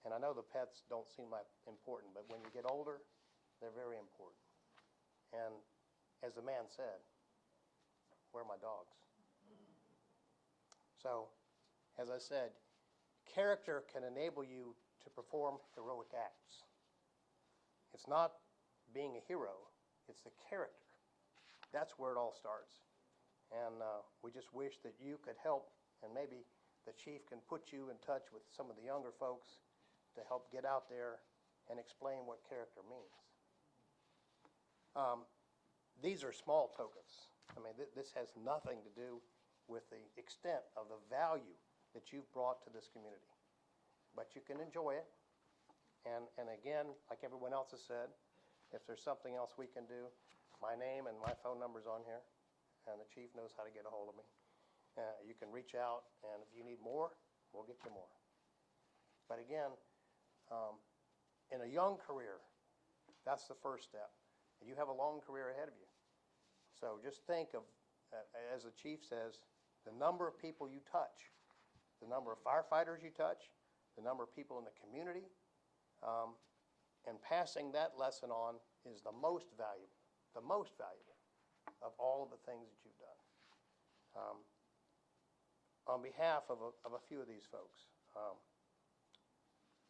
And I know the pets don't seem like important, but when you get older, they're very important. And as the man said, where are my dogs? So, as I said, character can enable you to perform heroic acts. It's not being a hero, it's the character. That's where it all starts. And we just wish that you could help, and maybe the chief can put you in touch with some of the younger folks to help get out there and explain what character means. These are small tokens. I mean, this has nothing to do with the extent of the value that you've brought to this community. But you can enjoy it. And again, like everyone else has said, if there's something else we can do, my name and my phone number's on here, and the chief knows how to get a hold of me. You can reach out, and if you need more, we'll get you more. But again, in a young career, that's the first step. And you have a long career ahead of you. So just think of, as the chief says, the number of people you touch, the number of firefighters you touch, the number of people in the community, and passing that lesson on is the most valuable of all of the things that you've done. On behalf of a few of these folks,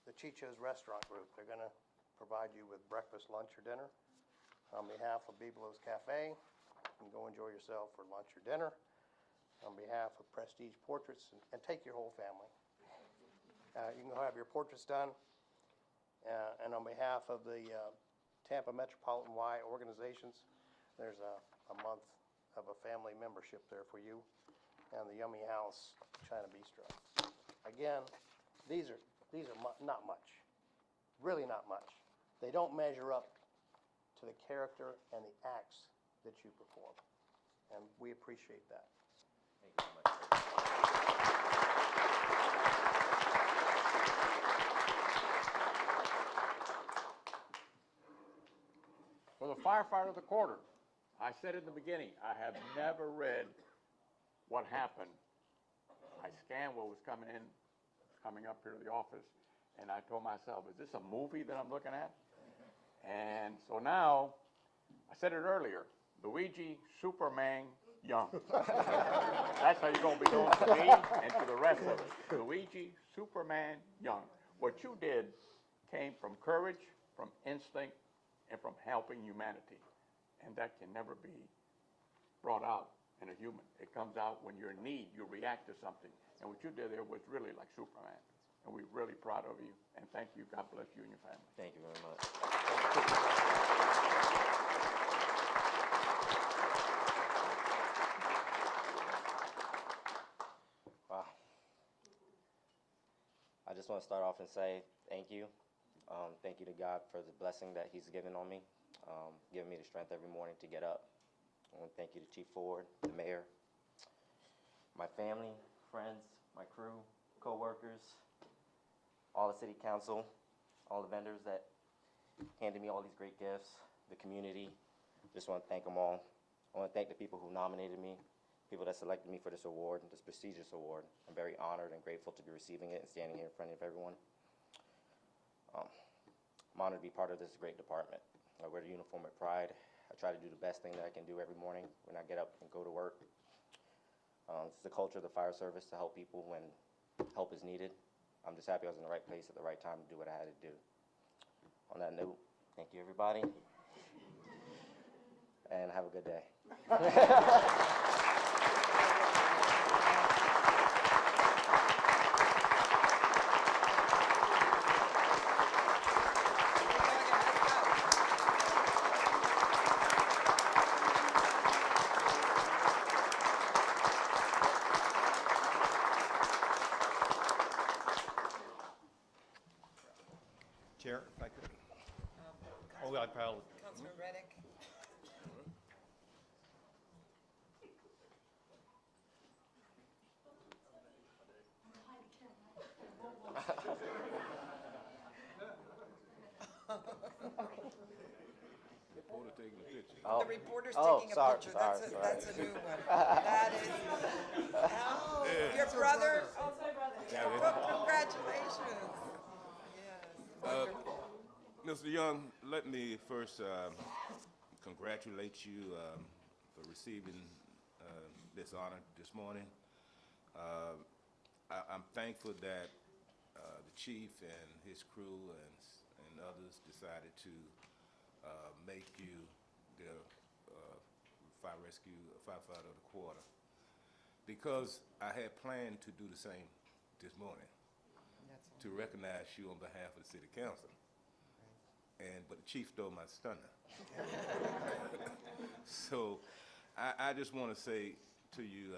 the Chicho's Restaurant Group, they're going to provide you with breakfast, lunch, or dinner. On behalf of Bibelow's Cafe, you can go enjoy yourself for lunch or dinner. On behalf of Prestige Portraits, and take your whole family. You can go have your portraits done. And on behalf of the Tampa Metropolitan Y organizations, there's a month of a family membership there for you, and the Yummy House China Bistro. Again, these are not much, really not much. They don't measure up to the character and the acts that you perform, and we appreciate that. Thank you so much. For the firefighter of the quarter, I said in the beginning, I have never read what happened. I scanned what was coming up here to the office, and I told myself, is this a movie that I'm looking at? And so now, I said it earlier, Luigi Superman Young. That's how you're going to be known to me and to the rest of us. Luigi Superman Young. What you did came from courage, from instinct, and from helping humanity. And that can never be brought out in a human. It comes out when you're in need, you react to something. And what you did there was really like Superman. And we're really proud of you. And thank you. God bless you and your family. Thank you very much. Wow. I just want to start off and say thank you. Thank you to God for the blessing that He's given on me, giving me the strength every morning to get up. I want to thank you to Chief Ford, the mayor, my family, friends, my crew, co-workers, all the city council, all the vendors that handed me all these great gifts, the community. Just want to thank them all. I want to thank the people who nominated me, people that selected me for this award, this prestigious award. I'm very honored and grateful to be receiving it and standing here in front of everyone. I'm honored to be part of this great department. I wear the uniform with pride. I try to do the best thing that I can do every morning when I get up and go to work. It's the culture of the fire service to help people when help is needed. I'm just happy I was in the right place at the right time to do what I had to do. On that note, thank you, everybody, and have a good day. Chair, if I could. I probably. Councilman Reddick. Reporter taking a picture. The reporter's taking a picture. That's a new one. That is. Oh, your brother? Oh, congratulations. Mr. Young, let me first congratulate you for receiving this honor this morning. I'm thankful that the chief and his crew and others decided to make you the fire rescue firefighter of the quarter, because I had planned to do the same this morning, to recognize you on behalf of the city council. But the chief stole my thunder. So I just want to say to you,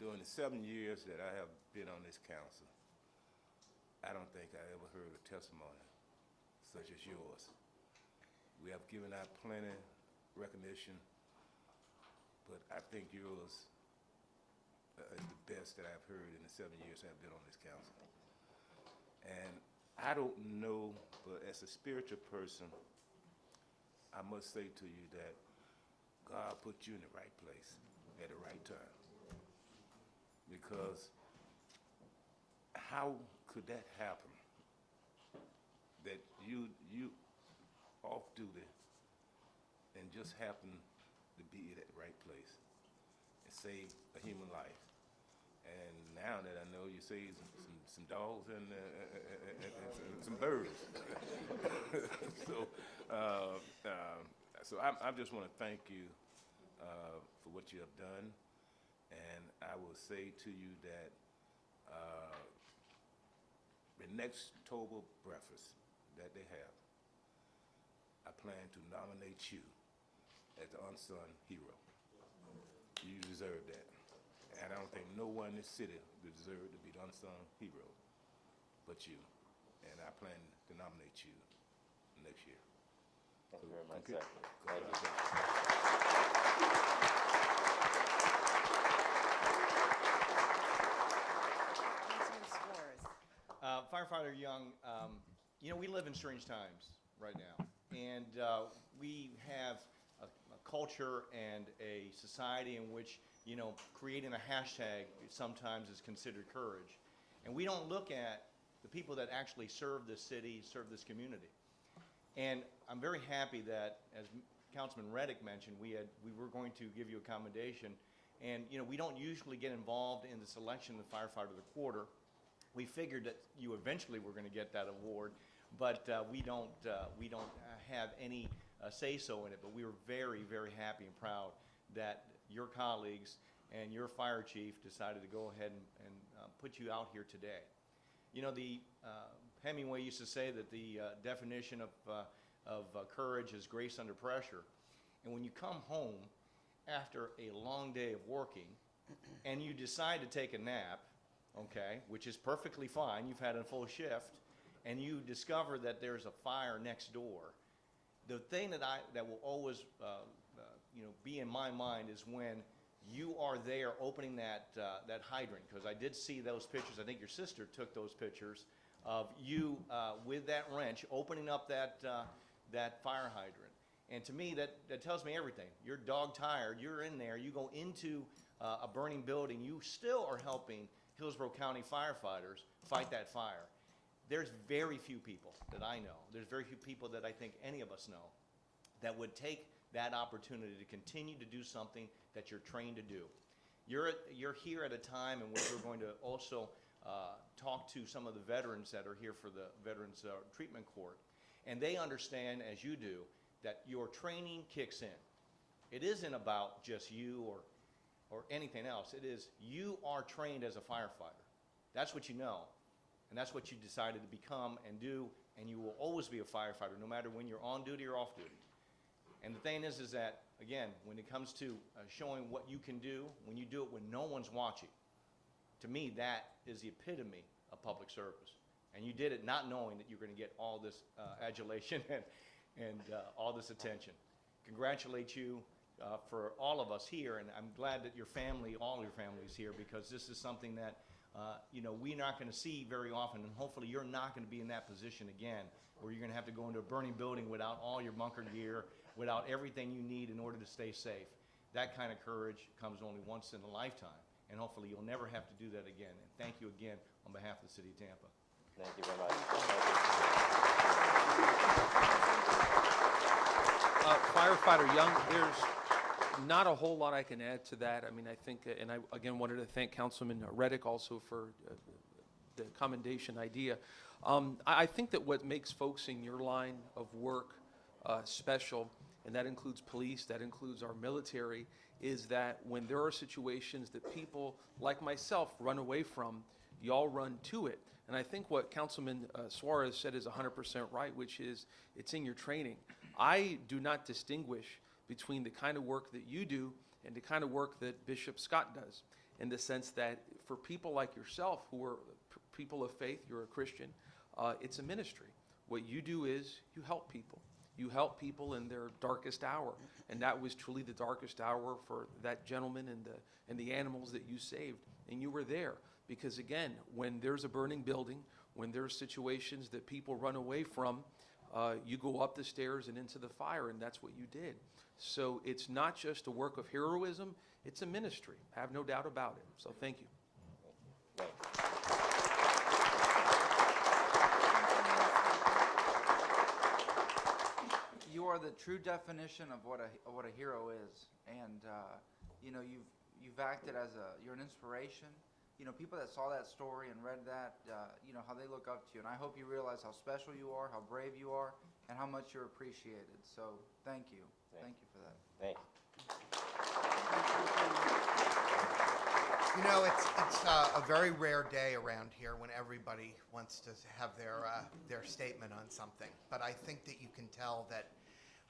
during the 7 years that I have been on this council, I don't think I ever heard a testimony such as yours. We have given out plenty recognition, but I think yours is the best that I've heard in the 7 years I've been on this council. And I don't know, but as a spiritual person, I must say to you that God put you in the right place at the right time. Because how could that happen? That you off duty and just happen to be at the right place and save a human life. And now that I know you saved some dogs and some birds. So I just want to thank you for what you have done. And I will say to you that the next October breakfast that they have, I plan to nominate you as the unsung hero. You deserve that. And I don't think no one in this city deserves to be the unsung hero but you. And I plan to nominate you next year. Thank you very much, Okay. sir. Thank you. Councilman Suarez. Firefighter Young, we live in strange times right now, and we have a culture and a society in which, creating a hashtag sometimes is considered courage. And we don't look at the people that actually serve this city, serve this community. And I'm very happy that, as Councilman Reddick mentioned, we were going to give you a commendation. And, we don't usually get involved in the selection of the firefighter of the quarter. We figured that you eventually were going to get that award, but we don't have any say-so in it. But we were very, very happy and proud that your colleagues and your fire chief decided to go ahead and put you out here today. The Hemingway used to say that the definition of courage is grace under pressure. And when you come home after a long day of working and you decide to take a nap, okay, which is perfectly fine, you've had a full shift, and you discover that there's a fire next door, the thing that will always be in my mind is when you are there opening that hydrant, because I did see those pictures. I think your sister took those pictures of you with that wrench opening up that fire hydrant. And to me, that tells me everything. You're dog tired. You're in there. You go into a burning building. You still are helping Hillsborough County firefighters fight that fire. There's very few people that I know. There's very few people that I think any of us know that would take that opportunity to continue to do something that you're trained to do. You're here at a time in which we're going to also talk to some of the veterans that are here for the Veterans Treatment Court, and they understand, as you do, that your training kicks in. It isn't about just you or anything else. It is you are trained as a firefighter. That's what you know, and that's what you decided to become and do, and you will always be a firefighter no matter when you're on duty or off duty. And the thing is that, again, when it comes to showing what you can do, when you do it when no one's watching, to me, that is the epitome of public service. And you did it not knowing that you're going to get all this adulation and all this attention. Congratulate you for all of us here, and I'm glad that your family, all your family is here, because this is something that we're not going to see very often, and hopefully you're not going to be in that position again, where you're going to have to go into a burning building without all your bunker gear, without everything you need in order to stay safe. That kind of courage comes only once in a lifetime, and hopefully you'll never have to do that again. And thank you again on behalf of the City of Tampa. Thank you very much. Thank Firefighter Young, there's not a whole lot I can add to that. I mean, I think, and I again wanted to thank Councilman Reddick also for the commendation idea. I think that what makes folks in your line of work special, and that includes police, that includes our military, is that when there are situations that people like myself run away from, y'all run to it. And I think what Councilman Suarez said is 100% right, which is it's in your training. I do not distinguish between the kind of work that you do and the kind of work that Bishop Scott does, in the sense that for people like yourself who are people of faith, you're a Christian, it's a ministry. What you do is you help people. You help people in their darkest hour, and that was truly the darkest hour for that gentleman and the animals that you saved, and you were there. Because again, when there's a burning building, when there's situations that people run away from, you go up the stairs and into the fire, and that's what you did. So it's not just a work of heroism, it's a ministry. Have no doubt about it. So thank you. you. You are the true definition of what a hero is, and you know, you've acted as you're an inspiration. You know, people that saw that story and read that, you know, how they look up to you, and I hope you realize how special you are, how brave you are, and how much you're appreciated. So thank you. Thank you for that. Thank you. You know, it's a very rare day around here when everybody wants to have their statement on something. But I think that you can tell that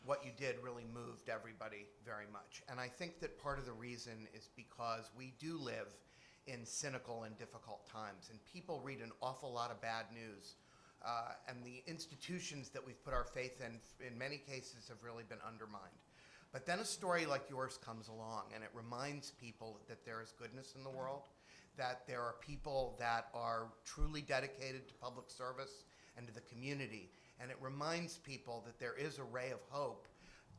what you did really moved everybody very much. And I think that part of the reason is because we do live in cynical and difficult times, and people read an awful lot of bad news. And the institutions that we've put our faith in many cases, have really been undermined. But then a story like yours comes along, and it reminds people that there is goodness in the world, that there are people that are truly dedicated to public service and to the community, and it reminds people that there is a ray of hope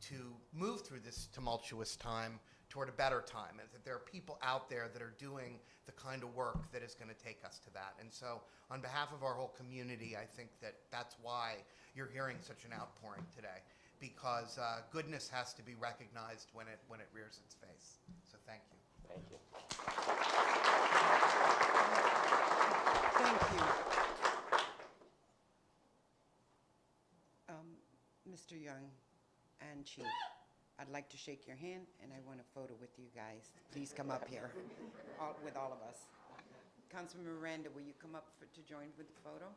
to move through this tumultuous time toward a better time, and that there are people out there that are doing the kind of work that is going to take us to that. And so on behalf of our whole community, I think that that's why you're hearing such an outpouring today, because goodness has to be recognized when it rears its face. So thank you. Thank you. Thank you. Mr. Young and Chief, I'd like to shake your hand, and I want a photo with you guys. Please come up here, with all of us. Councilman Miranda, will you come up to join with the photo?